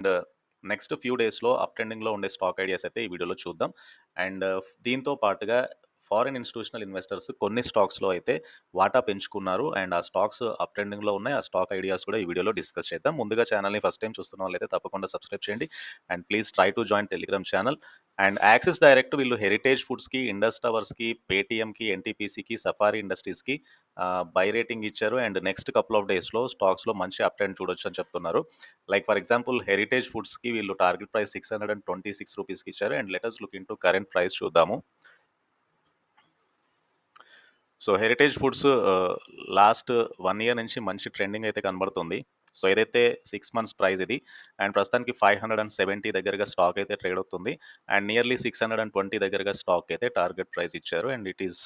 And next few డేస్‌లో up ట్రెండింగ్‌లో ఉండే స్టాక్ ఐడియాస్ అయితే ఈ వీడియోలో చూద్దాం. అండ్ దీంతో పాటుగా ఫారిన్ ఇన్‌స్టిట్యూషనల్ ఇన్వెస్టర్స్ కొన్ని స్టాక్స్‌లో అయితే వాటా పెంచుకున్నారు. అండ్ ఆ స్టాక్స్ అప్ ట్రెండింగ్‌లో ఉన్నాయి. ఆ స్టాక్ ఐడియాస్ కూడా ఈ వీడియోలో డిస్కస్ చేద్దాం. ముందుగా ఛానల్‌ని ఫస్ట్ టైం చూస్తున్న వాళ్ళైతే తప్పకుండా సబ్స్క్రైబ్ చేయండి. And please try to join Telegram channel. And Axis Direct వీళ్ళు హెరిటేజ్ ఫుడ్స్‌కి, ఇండస్ టవర్స్‌కి, పేటీఎంకి, ఎన్టీపీసీకి, సఫారీ ఇండస్ట్రీస్‌కి బై రేటింగ్ ఇచ్చారు. అండ్ నెక్స్ట్ కపుల్ ఆఫ్ డేస్‌లో స్టాక్స్‌లో మంచి అప్ ట్రెండ్ చూడొచ్చు అని చెప్తున్నారు. లైక్ ఫర్ ఎగ్జాంపుల్ హెరిటేజ్ ఫుడ్స్‌కి వీళ్ళు టార్గెట్ ప్రైస్ ₹626 ఇచ్చారు. And let us look into current price చూద్దాము. So Heritage Foods last 1 year నుంచి మంచి ట్రెండింగ్ అయితే కనబడుతుంది. సో ఏదైతే 6 మంత్స్ ప్రైస్ ఇది. అండ్ ప్రస్తుతానికి 570 దగ్గరగా స్టాక్ అయితే ట్రేడ్ అవుతుంది. అండ్ నియర్లీ 620 దగ్గరగా స్టాక్ అయితే టార్గెట్ ప్రైస్ ఇచ్చారు. And it is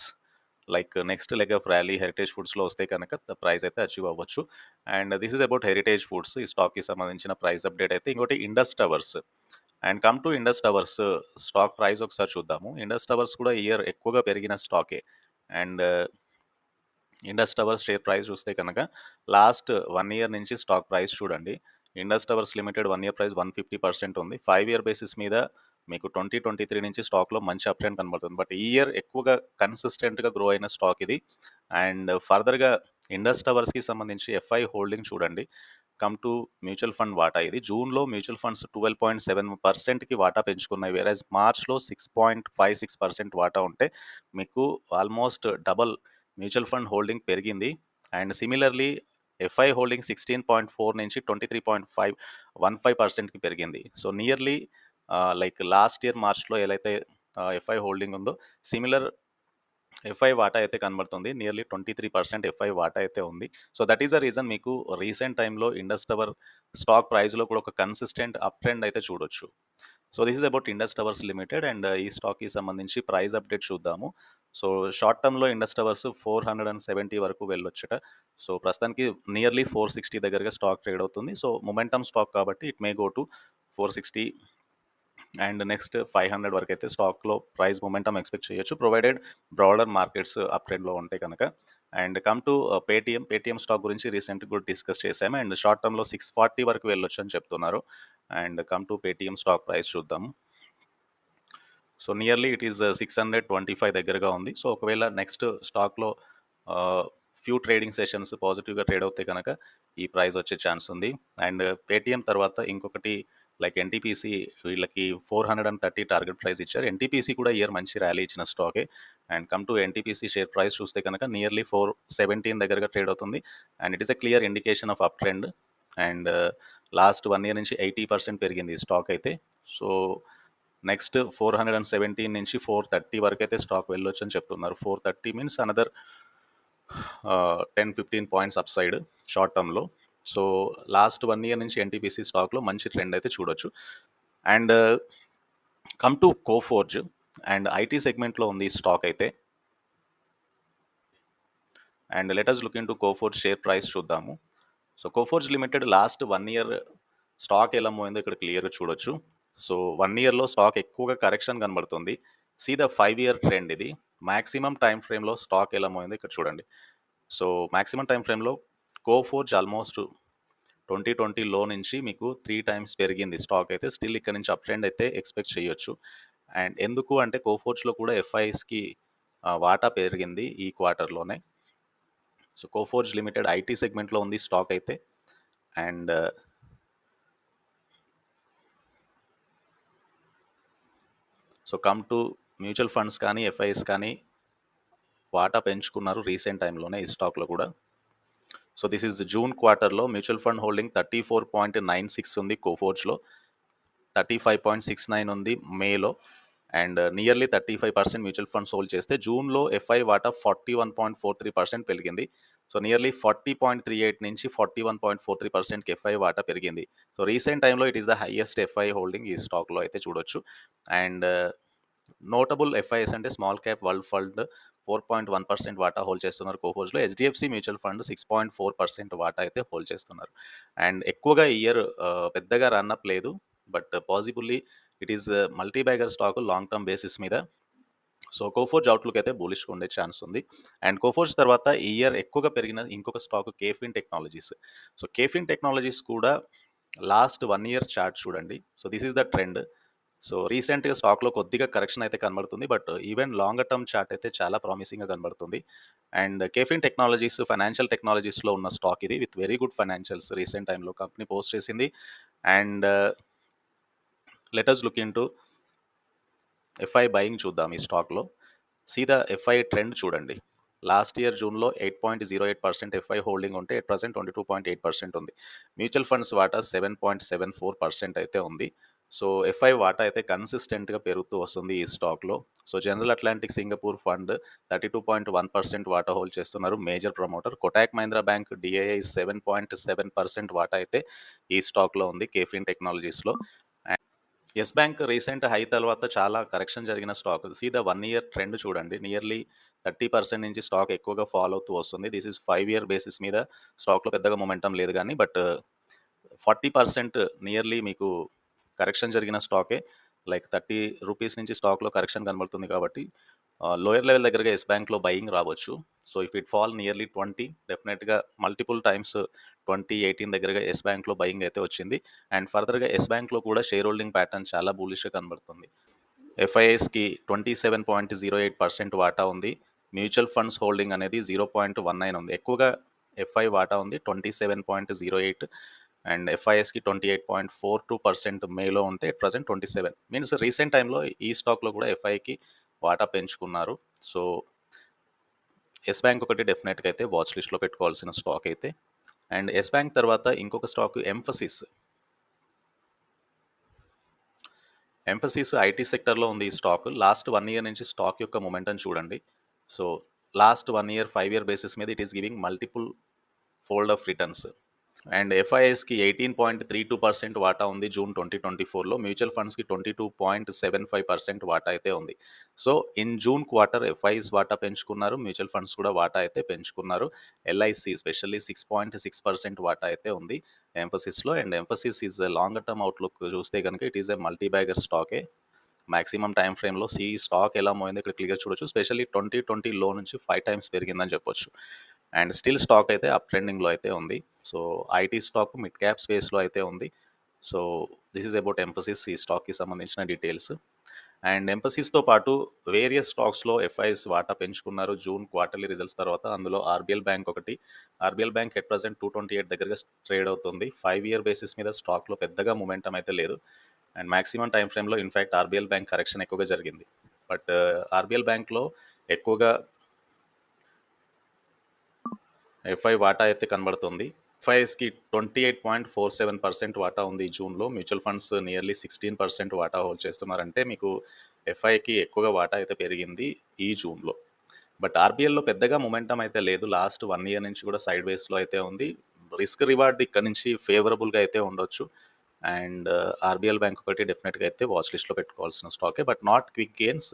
like next leg of rally Heritage ఫుడ్స్‌లో వస్తే కనుక ప్రైస్ అయితే అచీవ్ అవ్వచ్చు. And this is about Heritage Foods. ఈ స్టాక్‌కి సంబంధించిన ప్రైస్ అప్డేట్ అయితే. ఇంకోటి Indus Towers. And come to Indus Towers stock price ఒకసారి చూద్దాము. ఇండస్ టవర్స్ కూడా ఈ ఇయర్ ఎక్కువగా పెరిగిన స్టాకే. And Indus Towers share price చూస్తే కనుక లాస్ట్ 1 ఇయర్ నుంచి స్టాక్ ప్రైస్ చూడండి. Indus Towers limited 1 year price 150% ఉంది. 5 ఇయర్ బేసిస్ మీద మీకు 2023 నుంచి స్టాక్లో మంచి అప్ ట్రెండ్ కనబడుతుంది. బట్ ఈ ఇయర్ ఎక్కువగా కన్సిస్టెంట్గా గ్రో అయిన స్టాక్ ఇది. అండ్ ఫర్దర్గా ఇండస్ టవర్స్కి సంబంధించి ఎఫ్ఐ హోల్డింగ్ చూడండి. కమ్ టు మ్యూచువల్ ఫండ్ వాటా ఇది. జూన్లో మ్యూచువల్ ఫండ్స్ 12.7%కి వాటా పెంచుకున్నాయి. వేరేజ్ మార్చ్లో 6.56% వాటా ఉంటే మీకు almost double mutual fund holding పెరిగింది. అండ్ సిమిలర్లీ ఎఫ్ఐ హోల్డింగ్ 16.4 నుంచి 23.15% పెరిగింది. So nearly like last year మార్చ్లో ఎలా అయితే ఎఫ్ఐ హోల్డింగ్ ఉందో సిమిలర్ ఎఫ్ఐ వాటా అయితే కనబడుతుంది. నియర్లీ 23% ఎఫ్ఐ వాటా అయితే ఉంది. So that is the reason మీకు రీసెంట్ టైంలో ఇండస్ టవర్ స్టాక్ ప్రైస్లో కూడా ఒక కన్సిస్టెంట్ అప్ ట్రెండ్ అయితే చూడొచ్చు. So this is about Indus Towers Limited. And ఈ స్టాక్కి సంబంధించి ప్రైస్ అప్డేట్ చూద్దాము. సో షార్ట్ టర్మ్లో ఇండస్ టవర్స్ 470 వరకు వెళ్ళొచ్చట. సో ప్రస్తుతానికి నియర్లీ 460 దగ్గరగా స్టాక్ ట్రేడ్ అవుతుంది. సో మొమెంటమ్ స్టాక్ కాబట్టి it may go to 460 and next 500 వరకు అయితే స్టాక్లో ప్రైస్ మొమెంటమ్ ఎక్స్పెక్ట్ చేయొచ్చు, ప్రొవైడెడ్ బ్రాడర్ మార్కెట్స్ అప్ ట్రెండ్లో ఉంటే కనుక. And come to Paytm stock గురించి రీసెంట్గా కూడా డిస్కస్ చేసాము. అండ్ షార్ట్ టర్మ్లో 640 వరకు వెళ్ళొచ్చు అని చెప్తున్నారు. And come to Paytm stock price చూద్దాము. సో నియర్లీ ఇట్ ఈస్ 625 దగ్గరగా ఉంది. సో ఒకవేళ నెక్స్ట్ స్టాక్లో ఫ్యూ ట్రేడింగ్ సెషన్స్ పాజిటివ్గా ట్రేడ్ అవుతే కనుక ఈ ప్రైస్ వచ్చే ఛాన్స్ ఉంది. అండ్ పేటీఎం తర్వాత ఇంకొకటి లైక్ ఎన్టీపీసీ వీళ్ళకి 430 టార్గెట్ ప్రైస్ ఇచ్చారు. ఎన్టీపీసీ కూడా ఇయర్ మంచి ర్యాలీ ఇచ్చిన స్టాకే. And come to NTPC share price చూస్తే కనుక నియర్లీ 417 దగ్గరగా ట్రేడ్ అవుతుంది. And it is a clear indication of up trend. And last 1 year నుంచి 80% పెరిగింది ఈ స్టాక్ అయితే. సో నెక్స్ట్ 417 నుంచి 430 వరకు అయితే స్టాక్ వెళ్ళొచ్చు అని చెప్తున్నారు. 430 means another 10-15 points up side short టర్మ్లో. సో లాస్ట్ 1 ఇయర్ నుంచి ఎన్టీపీసీ స్టాక్లో మంచి ట్రెండ్ అయితే చూడొచ్చు. And come to Coforge. And IT సెగ్మెంట్లో ఉంది ఈ స్టాక్ అయితే. And let us look into Coforge share price చూద్దాము. So Coforge Limited last 1 year stock ఎలా పోయిందో ఇక్కడ క్లియర్గా చూడొచ్చు. సో 1 ఇయర్లో స్టాక్ ఎక్కువగా కరెక్షన్ కనబడుతుంది. సీ ద 5 ఇయర్ ట్రెండ్ ఇది. మాక్సిమం టైం ఫ్రేమ్లో స్టాక్ ఎలా పోయిందో ఇక్కడ చూడండి. సో మాక్సిమం టైం ఫ్రేమ్లో కోఫోర్జ్ ఆల్మోస్ట్ 2020లో నుంచి మీకు 3 టైమ్స్ పెరిగింది స్టాక్ అయితే. స్టిల్ ఇక్కడ నుంచి అప్ ట్రెండ్ అయితే ఎక్స్పెక్ట్ చేయొచ్చు. అండ్ ఎందుకు అంటే కోఫోర్జ్లో కూడా ఎఫ్ఐఎస్కి వాటా పెరిగింది ఈ క్వార్టర్లోనే. సో కోఫోర్జ్ లిమిటెడ్ ఐటీ సెగ్మెంట్లో ఉంది స్టాక్ అయితే. And so come to mutual funds కానీ ఎఫ్ఐఎస్ కానీ వాటా పెంచుకున్నారు రీసెంట్ టైంలోనే ఈ స్టాక్లో కూడా. సో దిస్ ఈజ్ జూన్ క్వార్టర్లో మ్యూచువల్ ఫండ్ హోల్డింగ్ 34.96 ఉంది కోఫోర్జ్లో, 35.69 ఉంది మేలో. And nearly 35% mutual funds hold చేస్తే జూన్లో ఎఫ్ఐ వాటా 41.43% పెరిగింది. సో నియర్లీ 40.38 నుంచి 41.43%కి ఎఫ్ఐ వాటా పెరిగింది. సో రీసెంట్ టైంలో it is the highest FI holding ఈ స్టాక్లో అయితే చూడొచ్చు. అండ్ నోటబుల్ ఎఫ్ఐఎస్ అంటే స్మాల్ క్యాప్ వరల్డ్ ఫండ్ 4.1% వాటా హోల్డ్ చేస్తున్నారు కోఫోర్జ్లో. హెచ్డిఎఫ్సి మ్యూచువల్ ఫండ్ 6.4% వాటా అయితే హోల్డ్ చేస్తున్నారు. అండ్ ఎక్కువగా ఇయర్ పెద్దగా రన్అప్ లేదు. But possibly it is multi bagger stock long term basis మీద. సో కోఫోర్జ్ అవుట్లుక్ అయితే బులిష్గా ఉండే ఛాన్స్ ఉంది. అండ్ కోఫోర్జ్ తర్వాత ఈ ఇయర్ ఎక్కువగా పెరిగిన ఇంకొక స్టాక్ కేఫిన్ టెక్నాలజీస్. సో కేఫిన్ టెక్నాలజీస్ కూడా లాస్ట్ 1 ఇయర్ చార్ట్ చూడండి. So, this is the trend. So, రీసెంట్‌గా స్టాక్‌లో కొద్దిగా కరెక్షన్ అయితే కనబడుతుంది. But even longer term chart అయితే చాలా ప్రామిసింగ్‌గా కనబడుతుంది. అండ్ కేఫిన్ టెక్నాలజీస్, ఫైనాన్షియల్ టెక్నాలజీస్‌లో ఉన్న స్టాక్ ఇది with very good financials recent టైమ్‌లో కంపెనీ పోస్ట్ చేసింది. And let us look into FI buying చూద్దాం ఈ స్టాక్‌లో. సీ ద ఎఫ్ఐ ట్రెండ్ చూడండి. లాస్ట్ ఇయర్ జూన్‌లో 8.08% ఎఫ్ఐ హోల్డింగ్ ఉంటే ఎట్ ప్రెజెంట్ 22.8% ఉంది. మ్యూచువల్ ఫండ్స్ వాటా 7.74% అయితే ఉంది. సో, ఎఫ్ఐ వాటా అయితే కన్సిస్టెంట్‌గా పెరుగుతూ వస్తుంది ఈ స్టాక్‌లో. So, General Atlantic Singapore fund 32.1% వాటా హోల్డ్ చేస్తున్నారు. Major promoter Kotak Mahindra Bank DII 7.7% వాటా అయితే ఈ స్టాక్‌లో ఉంది కేఫిన్ టెక్నాలజీస్‌లో. యెస్ బ్యాంక్ రీసెంట్ హై తర్వాత చాలా కరెక్షన్ జరిగిన stock. See the 1 year trend చూడండి. నియర్లీ 30% నుంచి స్టాక్ ఎక్కువగా ఫాల్ అవుతూ వస్తుంది. దిస్ ఈస్ 5 ఇయర్ బేసిస్ మీద స్టాక్‌లో పెద్దగా మొమెంటం లేదు గానీ, బట్ 40% నియర్లీ మీకు కరెక్షన్ జరిగిన స్టాకే. లైక్ రూ. 30 నుంచి స్టాక్‌లో కరెక్షన్ కనబడుతుంది కాబట్టి లోయర్ లెవెల్ దగ్గరగా యెస్ బ్యాంక్‌లో బయింగ్ రావచ్చు. So, if it fall nearly 20 డెఫినెట్‌గా మల్టిపుల్ టైమ్స్ 18 దగ్గరగా యెస్ బ్యాంక్‌లో బయింగ్ అయితే వచ్చింది. అండ్ ఫర్దర్‌గా యెస్ బ్యాంక్‌లో కూడా షేర్ హోల్డింగ్ ప్యాటర్న్ చాలా బులిష్‌గా కనబడుతుంది. ఎఫ్ఐఎస్‌కి 27.08% వాటా ఉంది. మ్యూచువల్ ఫండ్స్ హోల్డింగ్ అనేది 0.19 ఉంది. ఎక్కువగా ఎఫ్ఐ వాటా ఉంది 27.08 అండ్ ఎఫ్ఐఎస్‌కి 28.42% మేలో ఉంటే అట్ ప్రెజెంట్ 27 మీన్స్ రీసెంట్ టైమ్‌లో ఈ స్టాక్‌లో కూడా ఎఫ్ఐకి వాటా పెంచుకున్నారు. సో, యెస్ బ్యాంక్ ఒకటి డెఫినెట్‌గా అయితే వాచ్ లిస్ట్‌లో పెట్టుకోవాల్సిన స్టాక్ అయితే. అండ్ యెస్ బ్యాంక్ తర్వాత ఇంకొక స్టాక్ ఎంఫసిస్. ఎంఫసిస్ ఐటీ సెక్టర్‌లో ఉంది ఈ స్టాక్. లాస్ట్ 1 ఇయర్ నుంచి స్టాక్ యొక్క మొమెంటం చూడండి. So, last 1 year, 5 year basis మీద it is giving multiple fold of returns. And ఎఫ్ఐఎస్‌కి 18.32% వాటా ఉంది జూన్ 2024లో. మ్యూచువల్ ఫండ్స్‌కి 22.75% వాటా అయితే ఉంది. సో, ఇన్ జూన్ క్వార్టర్ ఎఫ్ఐస్ వాటా పెంచుకున్నారు. మ్యూచువల్ ఫండ్స్ కూడా వాటా అయితే పెంచుకున్నారు. ఎల్ఐసి స్పెషల్లీ 6.6% వాటా అయితే ఉంది ఎంఫసిస్‌లో. And Mphasis is longer term outlook చూస్తే గనుక it is a multi bagger స్టాకే. మాక్సిమం టైమ్ ఫ్రేమ్‌లో స్టాక్ ఎలా మోయిందో ఇక్కడ క్లియర్‌గా చూడొచ్చు. స్పెషల్లీ 2020 లో నుంచి 5 టైమ్స్ పెరిగిందని చెప్పొచ్చు. అండ్ స్టిల్ స్టాక్ అయితే అప్ ట్రెండింగ్‌లో అయితే ఉంది. So, IT stock mid cap స్పేస్‌లో అయితే ఉంది. So, this is about emphasis ఈ స్టాక్‌కి సంబంధించిన డీటెయిల్స్. అండ్ ఎంఫసిస్‌తో పాటు వేరియస్ స్టాక్స్‌లో ఎఫ్ఐస్ వాటా పెంచుకున్నారు జూన్ క్వార్టర్లీ రిజల్ట్స్ తర్వాత. అందులో ఆర్బీఎల్ బ్యాంక్ ఒకటి. ఆర్బీఎల్ బ్యాంక్ ఎట్ ప్రెజెంట్ 228 దగ్గరగా ట్రేడ్ అవుతుంది. 5 ఇయర్ బేసిస్ మీద స్టాక్‌లో పెద్దగా మొమెంటం అయితే లేదు. అండ్ మాక్సిమం టైమ్ ఫ్రేమ్‌లో ఇన్‌ఫాక్ట్ ఆర్బీఎల్ బ్యాంక్ కరెక్షన్ ఎక్కువగా జరిగింది. బట్ ఆర్బీఎల్ బ్యాంక్‌లో ఎక్కువగా ఎఫ్ఐ వాటా అయితే కనబడుతుంది. ఎఫ్ఐఎస్‌కి 28.47% వాటా ఉంది జూన్‌లో. మ్యూచువల్ ఫండ్స్ నియర్లీ 16% వాటా హోల్డ్ చేస్తున్నారంటే మీకు ఎఫ్ఐకి ఎక్కువగా వాటా అయితే పెరిగింది ఈ జూన్‌లో. బట్ ఆర్బీఎల్‌లో పెద్దగా మొమెంటం అయితే లేదు. లాస్ట్ 1 ఇయర్ నుంచి కూడా సైడ్ వేస్‌లో అయితే ఉంది. రిస్క్ రివార్డ్ ఇక్కడ నుంచి ఫేవరబుల్‌గా అయితే ఉండొచ్చు. అండ్ ఆర్బీఎల్ బ్యాంక్ ఒకటి డెఫినెట్‌గా అయితే వాచ్ లిస్ట్‌లో పెట్టుకోవాల్సిన స్టాకే. But not quick gains.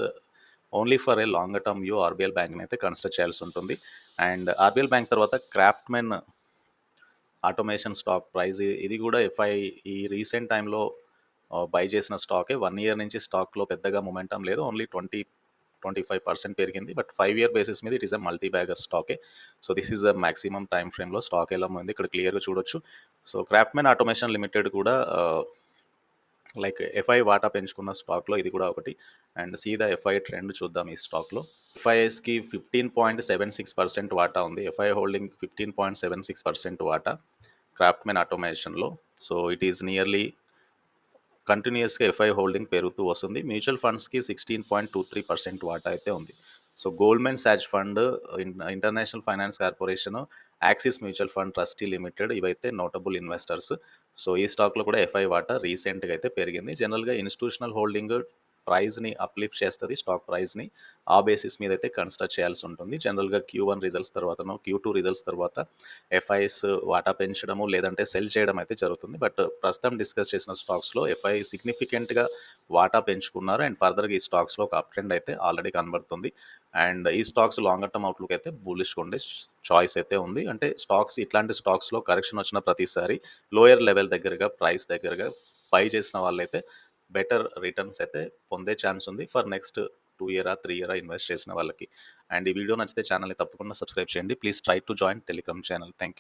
Only for a longer term view RBL బ్యాంక్‌ని అయితే కన్సిడర్ చేయాల్సి ఉంటుంది. అండ్ ఆర్బీఎల్ బ్యాంక్ తర్వాత క్రాఫ్ట్‌మెన్ ఆటోమేషన్ స్టాక్ ప్రైస్ ఇది కూడా ఎఫ్ఐ ఈ రీసెంట్ టైంలో బై చేసిన స్టాకే. 1 ఇయర్ నుంచి స్టాక్‌లో పెద్దగా మొమెంటం లేదు. ఓన్లీ 25% పెరిగింది. బట్ 5 ఇయర్ బేసిస్ మీద it is a multi bagger స్టాకే. So, this is the maximum time ఫ్రేమ్‌లో స్టాక్ ఎలా ఉంది ఇక్కడ క్లియర్‌గా చూడొచ్చు. సో, క్రాఫ్ట్‌మెన్ ఆటోమేషన్ లిమిటెడ్ కూడా లైక్ ఎఫ్ఐ వాటా పెంచుకున్న స్టాక్‌లో ఇది కూడా ఒకటి. And see the FI trend చూద్దాం ఈ స్టాక్‌లో. ఎఫ్ఐఎస్‌కి 15.76% వాటా ఉంది. ఎఫ్ఐ హోల్డింగ్ 15.76% వాటా క్రాఫ్ట్‌మెన్ ఆటోమేషన్‌లో. సో, ఇట్ ఈస్ నియర్లీ కంటిన్యూయస్‌గా ఎఫ్ఐ హోల్డింగ్ పెరుగుతూ వస్తుంది. మ్యూచువల్ ఫండ్స్‌కి 16.23% వాటా అయితే ఉంది. So, Goldman Sachs fund, international finance corporation, Axis mutual fund trustee limited ఇవైతే నోటబుల్ ఇన్వెస్టర్స్. సో, ఈ స్టాక్‌లో కూడా ఎఫ్ఐ వాటా రీసెంట్‌గా అయితే పెరిగింది. జనరల్‌గా ఇన్‌స్టిట్యూషనల్ హోల్డింగ్ ప్రైస్‌ని అప్‌లిఫ్ట్ చేస్తది స్టాక్ ప్రైస్‌ని. ఆ బేసిస్ మీద అయితే కన్సిడర్ చేయాల్సి ఉంటుంది. జనరల్‌గా Q1 రిజల్ట్స్ తర్వాతనో, Q2 రిజల్ట్స్ తర్వాత ఎఫ్ఐస్ వాటా పెంచడము లేదంటే సెల్ చేయడం అయితే జరుగుతుంది. బట్ ప్రస్తుతం డిస్కస్ చేసిన స్టాక్స్‌లో ఎఫ్ఐ సిగ్నిఫికెంట్‌గా వాటా పెంచుకున్నారు. అండ్ ఫర్దర్‌గా ఈ స్టాక్స్‌లో ఒక అప్ ట్రెండ్ అయితే ఆల్రెడీ కనబడుతుంది. అండ్ ఈ స్టాక్స్ లాంగర్ టర్మ్ అవుట్‌లుక్ అయితే బులిష్‌గా ఉండే చాయిస్ అయితే ఉంది. అంటే ఇట్లాంటి స్టాక్స్‌లో కరెక్షన్ వచ్చిన ప్రతిసారి లోయర్ లెవెల్ దగ్గరగా, ప్రైస్ దగ్గరగా బై చేసిన వాళ్ళైతే బెటర్ రిటర్న్స్ అయితే పొందే ఛాన్స్ ఉంది ఫర్ నెక్స్ట్ 2 ఇయరా, 3 ఇయరా ఇన్వెస్ట్ చేసిన వాళ్ళకి. అండ్ ఈ వీడియో నచ్చితే ఛానల్‌ని తప్పకుండా సబ్స్క్రైబ్ చేయండి. Please try to join Telegram channel. Thank you.